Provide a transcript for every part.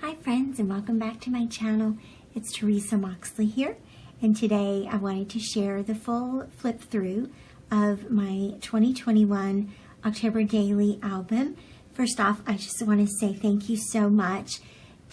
Hi friends, and welcome back to my channel. It's Teresa Moxley here, and today I wanted to share the full flip through of my 2021 October Daily album. First off, I just want to say thank you so much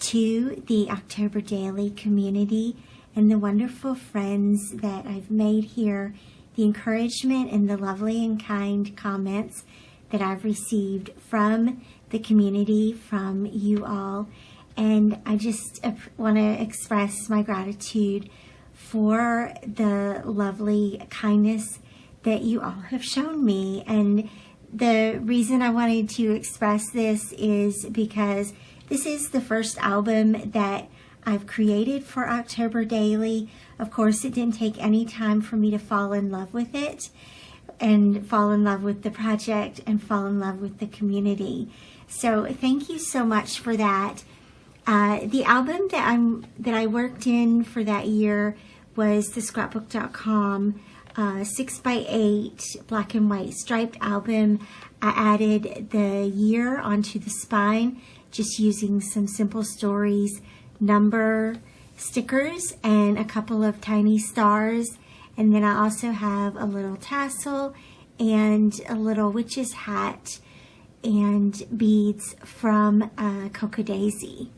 to the October Daily community and the wonderful friends that I've made here, the encouragement and the lovely and kind comments that I've received from the community, from you all. And I just want to express my gratitude for the lovely kindness that you all have shown me. And the reason I wanted to express this is because this is the first album that I've created for October Daily. Of course, it didn't take any time for me to fall in love with it and fall in love with the project and fall in love with the community. So thank you so much for that. The album that I worked in for that year was the scrapbook.com 6x8 black and white striped album. I added the year onto the spine just using some simple stories, number stickers, and a couple of tiny stars. And then I also have a little tassel and a little witch's hat and beads from Cocoa Daisy.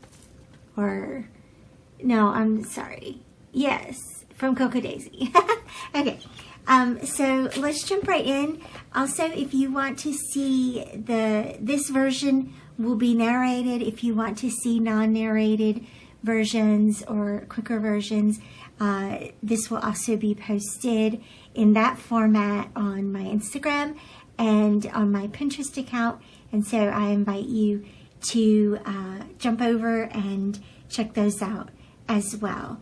Or, no, I'm sorry. Yes, from Cocoa Daisy. Okay, so let's jump right in. Also, if you want to see this version will be narrated. If you want to see non-narrated versions or quicker versions, this will also be posted in that format on my Instagram and on my Pinterest account. And so I invite you to jump over and check those out as well.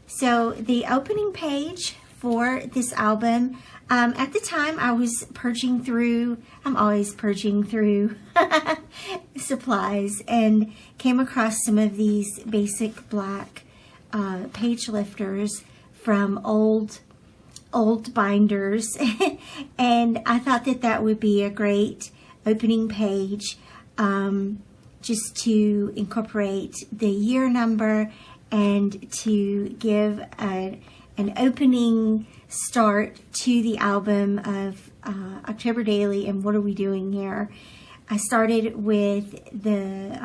So the opening page for this album, at the time I was purging through, I'm always purging through supplies, and came across some of these basic black page lifters from old binders and I thought that would be a great opening page, just to incorporate the year number and to give an opening start to the album of October Daily and what are we doing here. I started with the,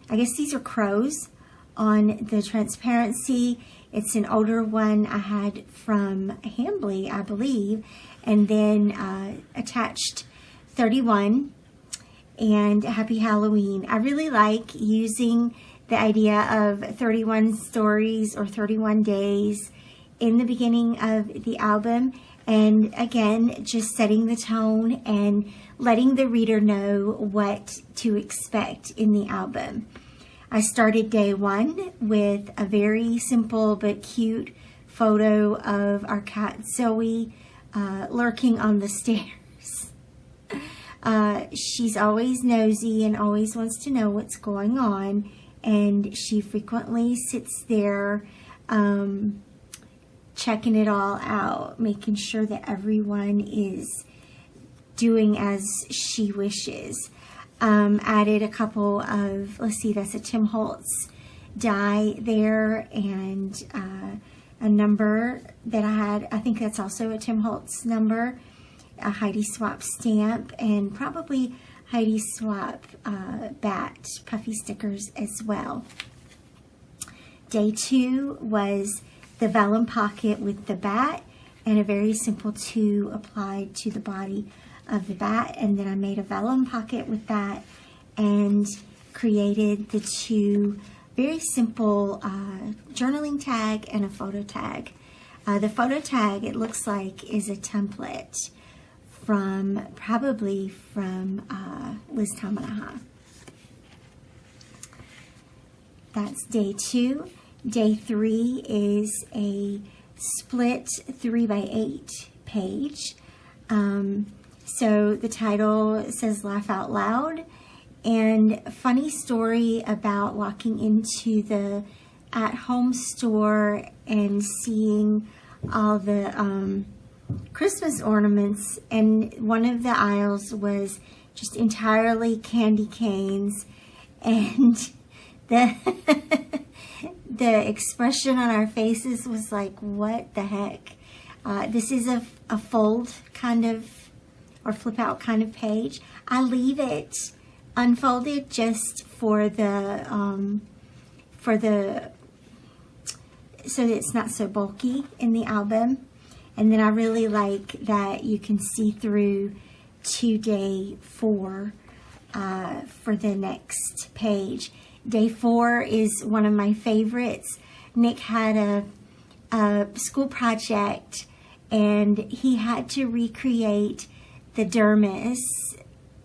I guess these are crows on the transparency. It's an older one I had from Hambly, I believe, and then attached 31 and Happy Halloween. I really like using the idea of 31 stories or 31 days in the beginning of the album, and again just setting the tone and letting the reader know what to expect in the album. I started day one with a very simple but cute photo of our cat Zoe lurking on the stairs. She's always nosy and always wants to know what's going on, and she frequently sits there checking it all out, making sure that everyone is doing as she wishes. Added a couple of, let's see, that's a Tim Holtz die there, and a number that I had, I think that's also a Tim Holtz number, a Heidi Swapp stamp, and probably Heidi Swapp bat puffy stickers as well. Day two was the vellum pocket with the bat and a very simple 2 applied to the body of the bat, and then I made a vellum pocket with that and created the 2 very simple journaling tag and a photo tag. The photo tag, it looks like, is a template from, probably from Liz Tamanaha. That's day 2. Day 3 is a split 3x8 page. So the title says Laugh Out Loud, and a funny story about walking into the at-home store and seeing all the Christmas ornaments, and one of the aisles was just entirely candy canes, and the the expression on our faces was like, what the heck? This is a fold kind of, or flip out kind of page. I leave it unfolded just for the so that it's not so bulky in the album. And then I really like that you can see through to day 4 for the next page. Day 4 is one of my favorites. Nick had a school project and he had to recreate the dermis,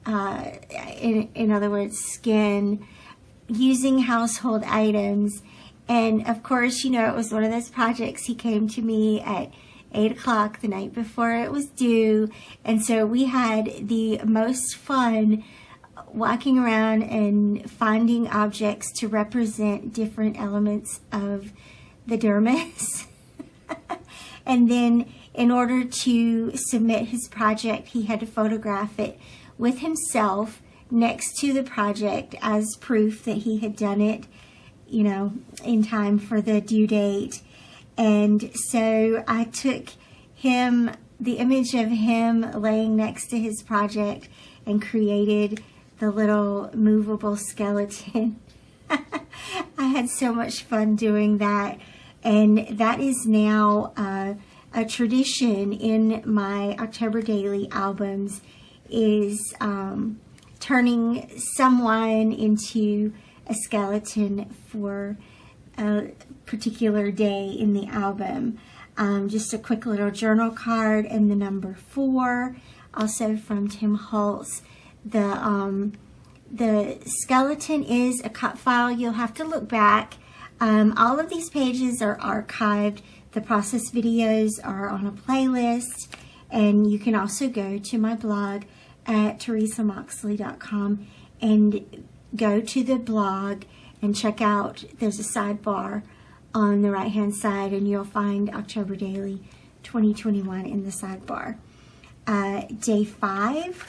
in other words, skin, using household items. And of course, you know, it was one of those projects. He came to me at 8 o'clock the night before it was due. And so we had the most fun walking around and finding objects to represent different elements of the dermis. And then in order to submit his project, he had to photograph it with himself next to the project as proof that he had done it, you know, in time for the due date. And so I took him, the image of him laying next to his project, and created the little movable skeleton. I had so much fun doing that. And that is now a tradition in my October Daily albums, is turning someone into a skeleton for a particular day in the album. Just a quick little journal card and the number 4, also from Tim Holtz. The skeleton is a cut file. You'll have to look back. All of these pages are archived. The process videos are on a playlist, and you can also go to my blog at teresamoxley.com and go to the blog and check out, there's a sidebar on the right hand side, and you'll find October Daily 2021 in the sidebar. Day 5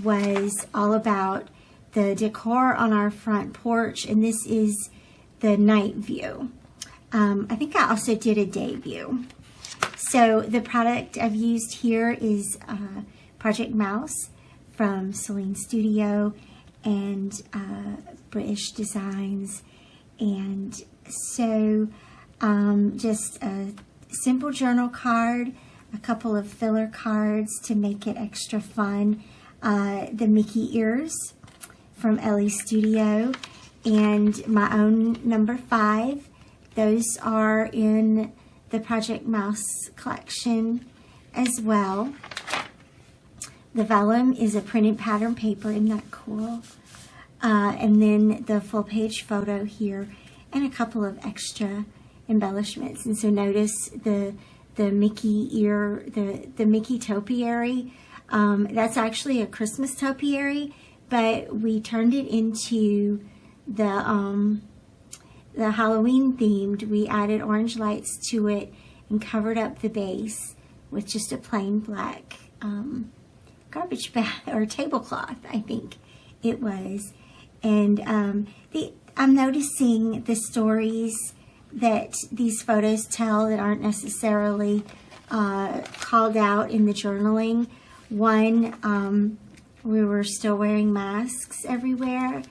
was all about the decor on our front porch, and this is the night view. I think I also did a day view. So the product I've used here is Project Mouse from Celine Studio and British Designs. And so just a simple journal card, a couple of filler cards to make it extra fun, the Mickey ears from Ellie Studio, and my own number 5. Those are in the Project Mouse collection as well. The vellum is a printed pattern paper. Isn't that cool? And then the full page photo here, and a couple of extra embellishments. And so notice the Mickey ear, the Mickey topiary. That's actually a Christmas topiary, but we turned it into the Halloween themed. We added orange lights to it and covered up the base with just a plain black garbage bag or tablecloth, I think it was. And I'm noticing the stories that these photos tell that aren't necessarily called out in the journaling. One, we were still wearing masks everywhere,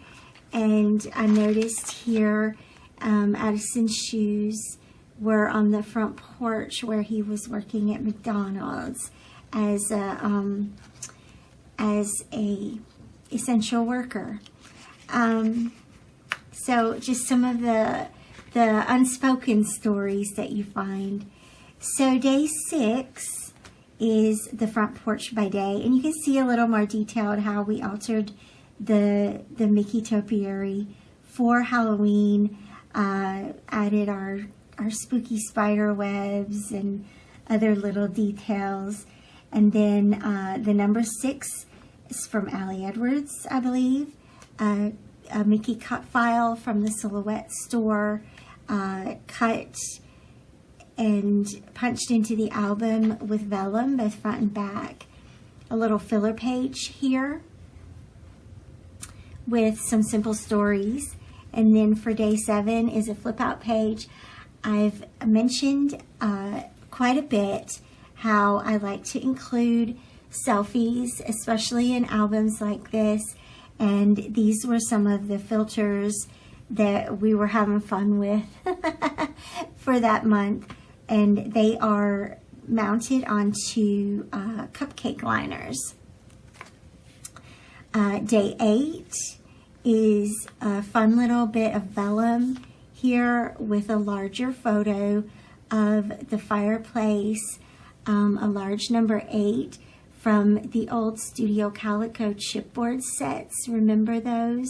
and I noticed here Addison's shoes were on the front porch where he was working at McDonald's as a essential worker. So just some of the unspoken stories that you find. So day 6 is the front porch by day, and you can see a little more detailed how we altered the Mickey topiary for Halloween. Added our spooky spider webs and other little details. And then the number 6 is from Allie Edwards, I believe. A Mickey cut file from the Silhouette store, cut and punched into the album with vellum, both front and back. A little filler page here with some simple stories. And then for day 7 is a flip out page. I've mentioned quite a bit how I like to include selfies, especially in albums like this. And these were some of the filters that we were having fun with for that month. And they are mounted onto cupcake liners. Day 8 is a fun little bit of vellum here with a larger photo of the fireplace, a large number 8 from the old Studio Calico chipboard sets. Remember those?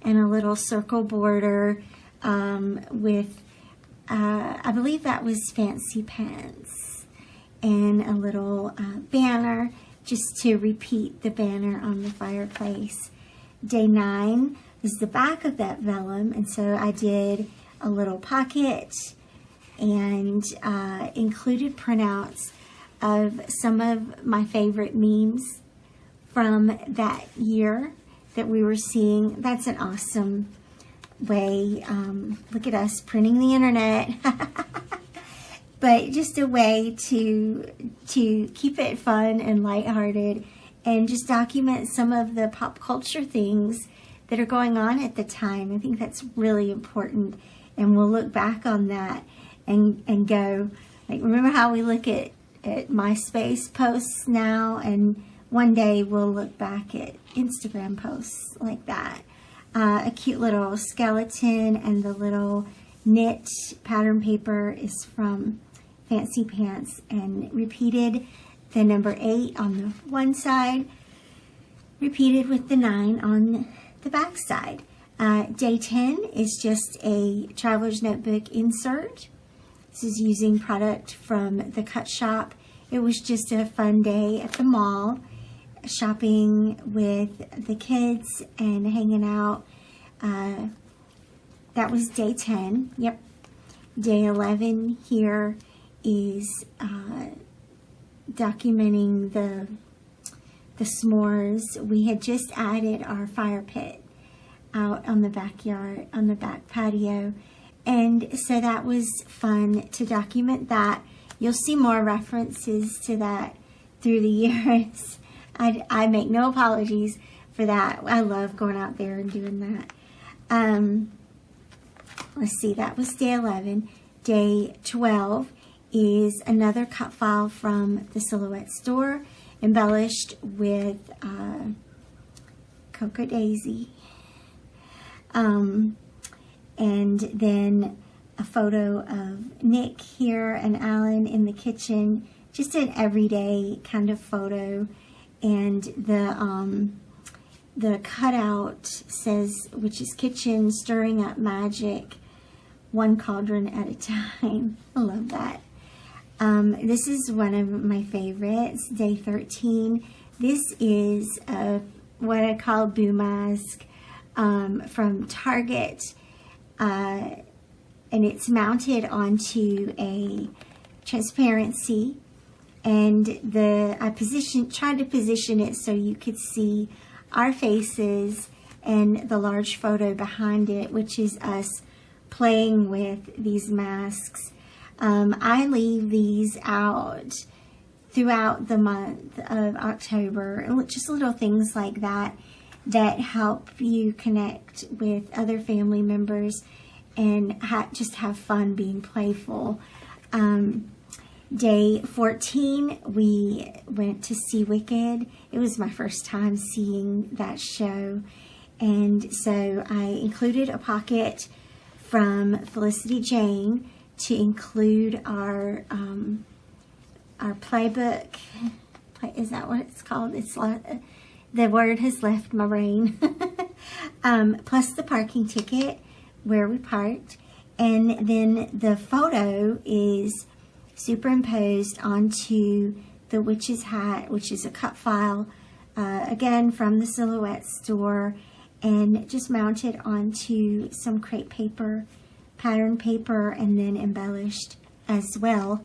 And a little circle border with, I believe that was Fancy Pants, and a little banner just to repeat the banner on the fireplace. Day 9 is the back of that vellum, and so I did a little pocket and included printouts of some of my favorite memes from that year that we were seeing. That's an awesome way. Look at us printing the internet. But just a way to keep it fun and lighthearted and just document some of the pop culture things that are going on at the time. I think that's really important, and we'll look back on that and go, like, remember how we look at MySpace posts now, and one day we'll look back at Instagram posts like that. A cute little skeleton, and the little knit pattern paper is from Fancy Pants, and repeated the number 8 on the one side, repeated with the 9 on the back side. Day 10 is just a traveler's notebook insert. This is using product from the Cut Shop. It was just a fun day at the mall, shopping with the kids and hanging out. That was day 10. Yep. Day 11 here is documenting the s'mores. We had just added our fire pit out on the backyard, on the back patio, and so that was fun to document that. You'll see more references to that through the years. I make no apologies for that. I love going out there and doing that. Let's see, that was day 11. Day 12 is another cut file from the Silhouette store, embellished with Cocoa Daisy. And then a photo of Nick here and Alan in the kitchen, just an everyday kind of photo. And the cutout says, which is kitchen, stirring up magic, one cauldron at a time. I love that. This is one of my favorites, day 13. This is what I call a boo mask from Target, and it's mounted onto a transparency, and I tried to position it so you could see our faces and the large photo behind it, which is us playing with these masks. I leave these out throughout the month of October, and just little things like that that help you connect with other family members and just have fun being playful. Day 14, we went to see Wicked. It was my first time seeing that show, and so I included a pocket from Felicity Jane to include our playbook. Is that what it's called? The word has left my brain. Plus the parking ticket where we parked, and then the photo is superimposed onto the witch's hat, which is a cut file, again from the Silhouette store, and just mounted onto some crepe paper, pattern paper, and then embellished as well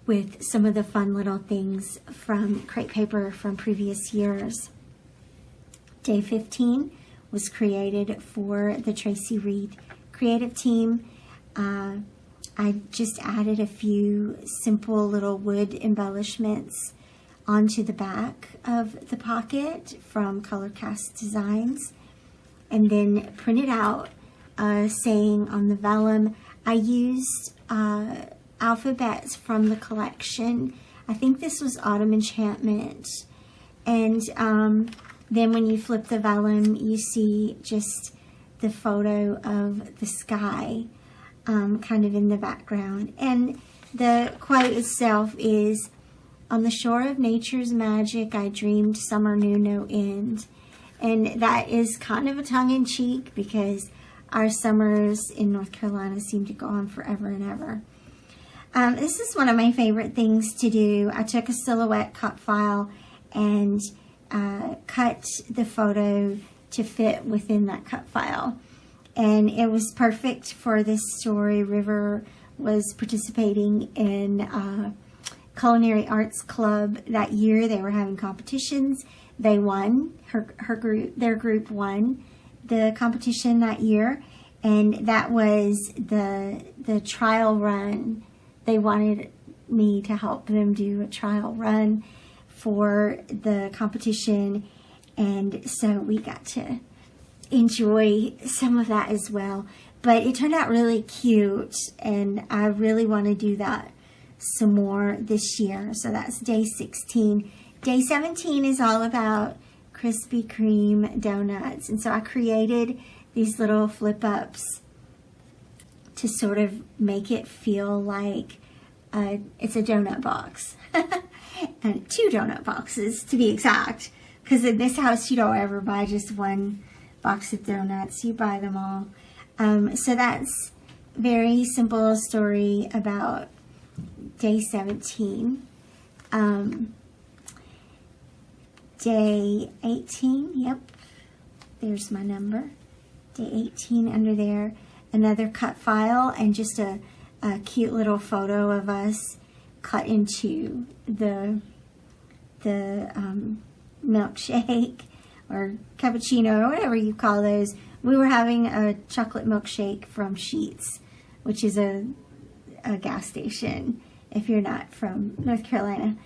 with some of the fun little things from crepe paper from previous years. Day 15 was created for the Tracy Reed creative team. I just added a few simple little wood embellishments onto the back of the pocket from Color Cast Designs, and then printed out saying on the vellum. I used alphabets from the collection. I think this was Autumn Enchantment, and then when you flip the vellum, you see just the photo of the sky kind of in the background. And the quote itself is, "On the shore of nature's magic, I dreamed summer knew no end." And that is kind of a tongue-in-cheek because our summers in North Carolina seem to go on forever and ever. This is one of my favorite things to do. I took a silhouette cut file and cut the photo to fit within that cut file. And it was perfect for this story. River was participating in Culinary Arts Club that year. They were having competitions. They won. Their group won the competition that year, and that was the trial run. They wanted me to help them do a trial run for the competition, and so we got to enjoy some of that as well. But it turned out really cute, and I really want to do that some more this year. So that's day 16. Day 17 is all about Krispy Kreme donuts, and so I created these little flip-ups to sort of make it feel like it's a donut box. And 2 donut boxes to be exact, because in this house you don't ever buy just one box of donuts, you buy them all. So that's very simple story about day 17. Day 18, yep, there's my number. Day 18 under there, another cut file and just a cute little photo of us cut into the milkshake or cappuccino or whatever you call those. We were having a chocolate milkshake from Sheetz, which is a gas station if you're not from North Carolina.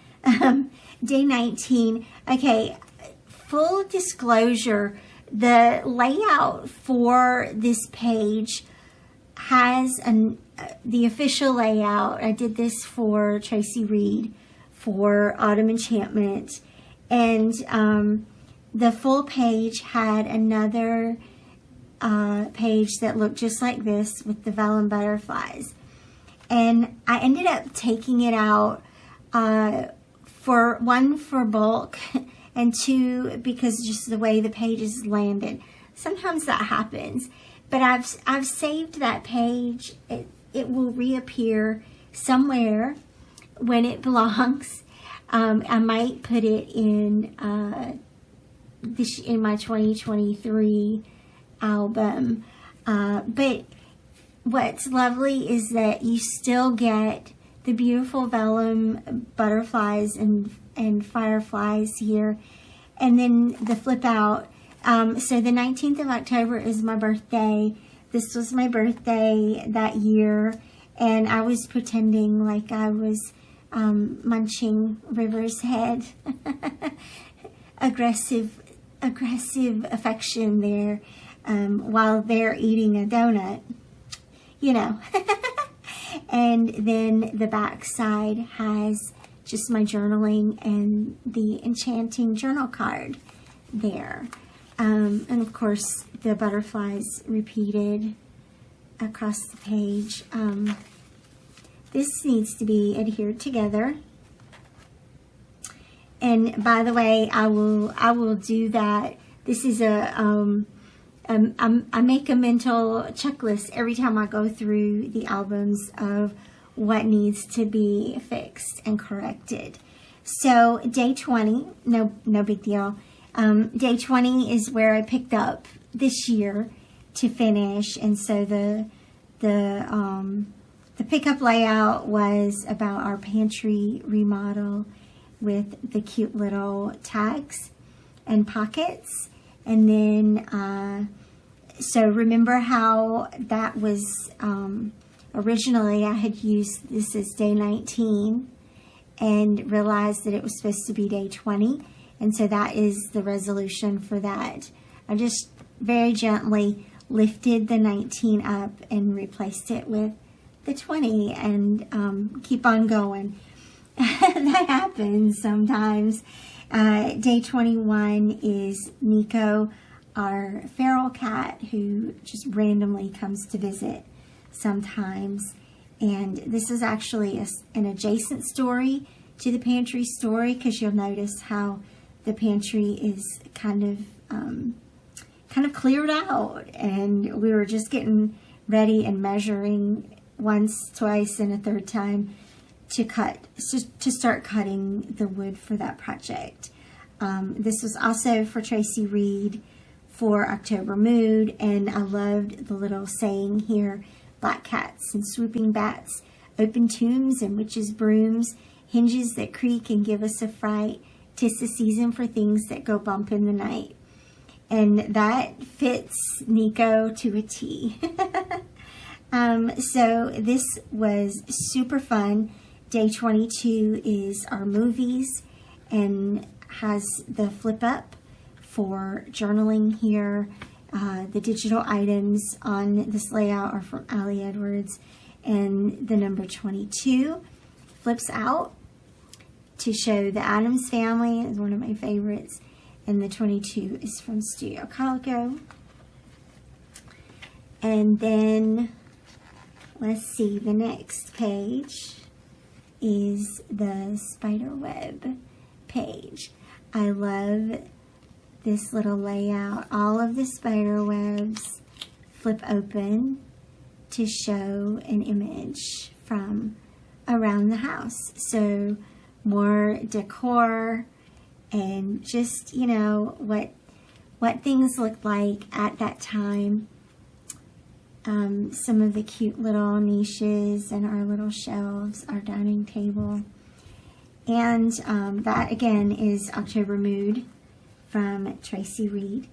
Day 19. Okay, full disclosure, the layout for this page has the official layout. I did this for Tracy Reed for Autumn Enchantment, and the full page had another page that looked just like this with the vellum butterflies, and I ended up taking it out for one, for bulk, and 2, because just the way the pages landed. Sometimes that happens, but I've saved that page. It will reappear somewhere when it belongs. I might put it in in my 2023 album. But what's lovely is that you still get the beautiful vellum butterflies and fireflies here, and then the flip out. So the 19th of October is my birthday. This was my birthday that year, and I was pretending like I was munching River's head. aggressive affection there, while they're eating a donut, you know. And then the back side has just my journaling and the enchanting journal card there. And of course the butterflies repeated across the page. This needs to be adhered together. And by the way, I will do that. This is I make a mental checklist every time I go through the albums of what needs to be fixed and corrected. So day 20, no big deal. Day 20 is where I picked up this year to finish, and so the pickup layout was about our pantry remodel with the cute little tags and pockets. And then, so remember how that was, originally I had used this as day 19 and realized that it was supposed to be day 20. And so that is the resolution for that. I just very gently lifted the 19 up and replaced it with the 20 and keep on going. That happens sometimes. Day 21 is Nico, our feral cat, who just randomly comes to visit sometimes. And this is actually an adjacent story to the pantry story, because you'll notice how the pantry is kind of cleared out, and we were just getting ready and measuring once, twice, and a third time to start cutting the wood for that project. This was also for Tracy Reed for October Mood, and I loved the little saying here: black cats and swooping bats, open tombs and witches' brooms, hinges that creak and give us a fright, 'tis the season for things that go bump in the night. And that fits Nico to a T. So this was super fun. Day 22 is our movies and has the flip up for journaling here. The digital items on this layout are from Ali Edwards, and the number 22 flips out to show the Addams Family. It's one of my favorites. And the 22 is from Studio Calico. And then, let's see, the next page is the spider web page. I love this little layout. All of the spider webs flip open to show an image from around the house. So more decor and just, you know, what things looked like at that time. Some of the cute little niches and our little shelves, our dining table. And that again is October Mood from Tracy Reed.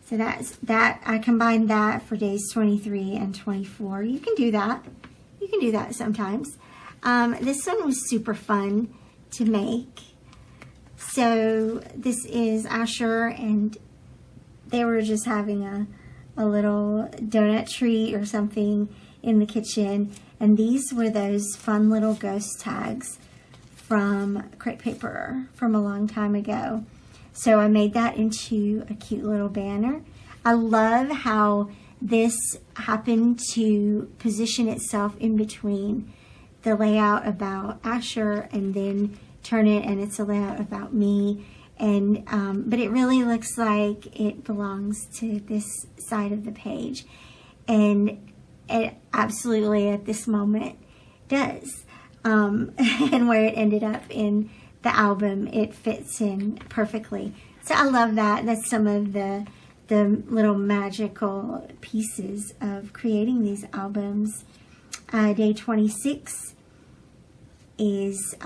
So that I combined that for days 23 and 24. You can do that. You can do that sometimes. This one was super fun to make. So this is Asher, and they were just having a little donut treat or something in the kitchen. And these were those fun little ghost tags from crepe paper from a long time ago. So I made that into a cute little banner. I love how this happened to position itself in between the layout about Asher and then turn it and it's a layout about me. And but it really looks like it belongs to this side of the page. And it absolutely at this moment does. And where it ended up in the album, it fits in perfectly. So I love that. That's some of the little magical pieces of creating these albums. Day 26 is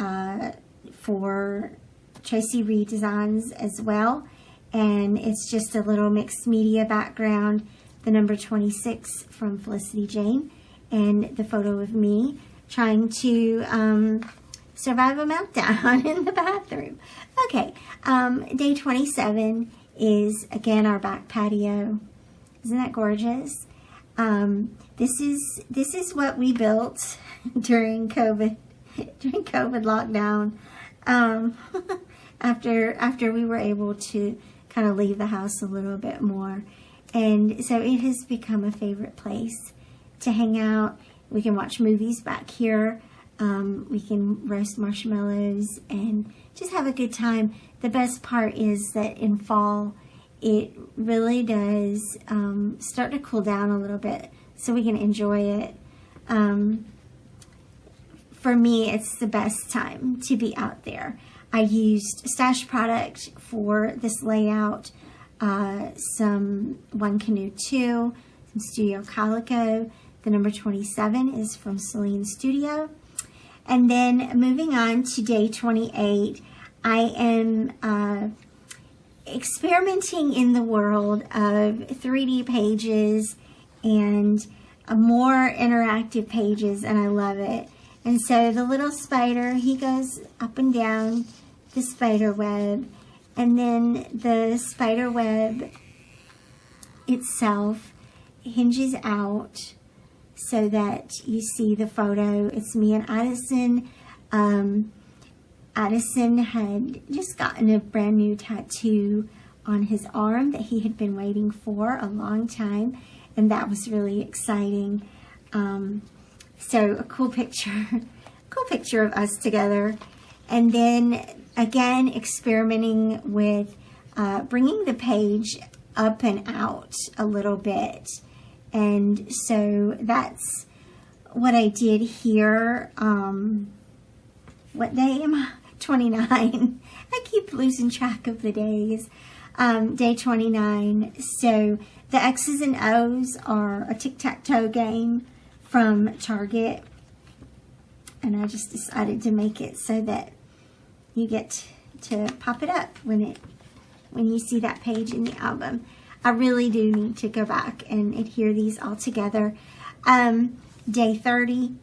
for Tracy Reed Designs as well. And it's just a little mixed media background. The number 26 from Felicity Jane. And the photo of me trying to survive a meltdown in the bathroom. Okay, day 27 is again our back patio. Isn't that gorgeous? This is what we built during COVID lockdown. After we were able to kind of leave the house a little bit more, and so it has become a favorite place to hang out. We can watch movies back here. We can roast marshmallows and just have a good time. The best part is that in fall, it really does start to cool down a little bit so we can enjoy it. For me, it's the best time to be out there. I used Stash product for this layout, some One Canoe 2, some Studio Calico. The number 27 is from Celine Studio. And then moving on to day 28, I am experimenting in the world of 3D pages and more interactive pages, and I love it. And so the little spider, he goes up and down the spider web, and then the spider web itself hinges out so that you see the photo. It's me and Addison. Addison had just gotten a brand new tattoo on his arm that he had been waiting for a long time, and that was really exciting. So a cool picture of us together. And then again, experimenting with bringing the page up and out a little bit. And so that's what I did here. What day am I? 29. I keep losing track of the days. Day 29. So the X's and O's are a tic-tac-toe game from Target. And I just decided to make it so that you get to pop it up when you see that page in the album. I really do need to go back and adhere these all together. Day 30,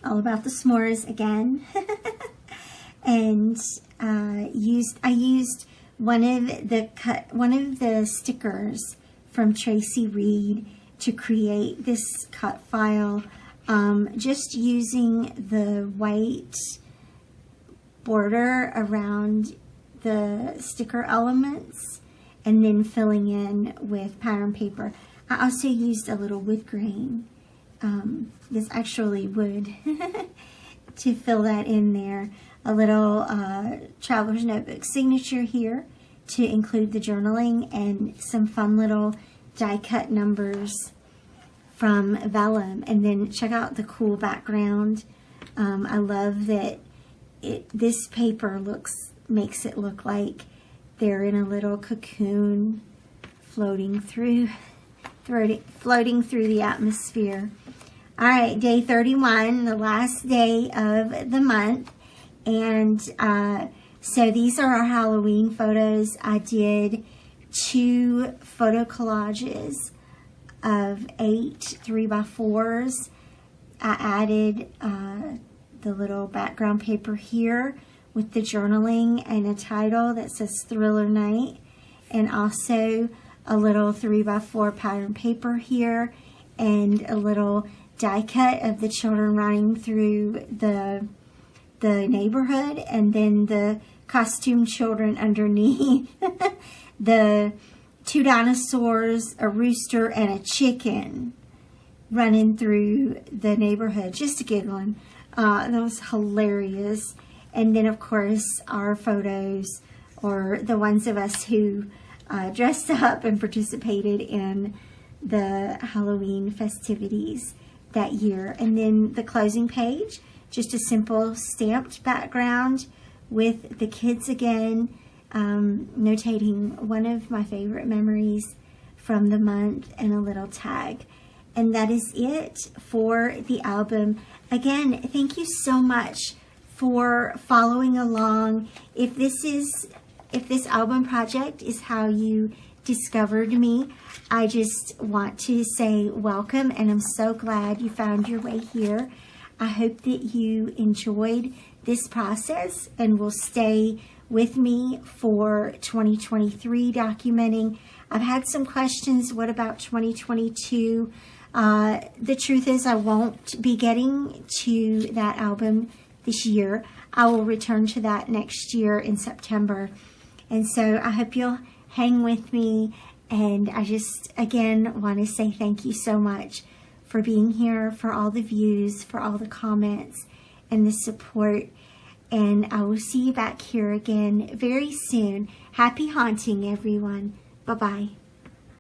all about the s'mores again. And I used one of the stickers from Tracy Reed to create this cut file, just using the white border around the sticker elements and then filling in with pattern paper. I also used a little wood grain, this actually wood, to fill that in there. A little traveler's notebook signature here to include the journaling, and some fun little die cut numbers from vellum. And then check out the cool background. I love that this paper makes it look like they're in a little cocoon floating through the atmosphere. All right, day 31, the last day of the month. And so these are our Halloween photos. I did 2 photo collages of 8 3x4s. I added the little background paper here with the journaling and a title that says Thriller Night, and also a little 3x4 pattern paper here, and a little die cut of the children running through the neighborhood, and then the costume children underneath. The 2 dinosaurs, a rooster, and a chicken running through the neighborhood, just giggling. That was hilarious. And then, of course, our photos, or the ones of us who dressed up and participated in the Halloween festivities that year. And then the closing page, just a simple stamped background with the kids again, notating one of my favorite memories from the month and a little tag. And that is it for the album. Again, thank you so much for following along. If this album project is how you discovered me, I just want to say welcome, and I'm so glad you found your way here. I hope that you enjoyed this process and will stay with me for 2023 documenting. I've had some questions. What about 2022? The truth is I won't be getting to that album this year. I will return to that next year in September. And so I hope you'll hang with me. And I just, again, want to say thank you so much for being here, for all the views, for all the comments and the support. And I will see you back here again very soon. Happy haunting, everyone. Bye-bye.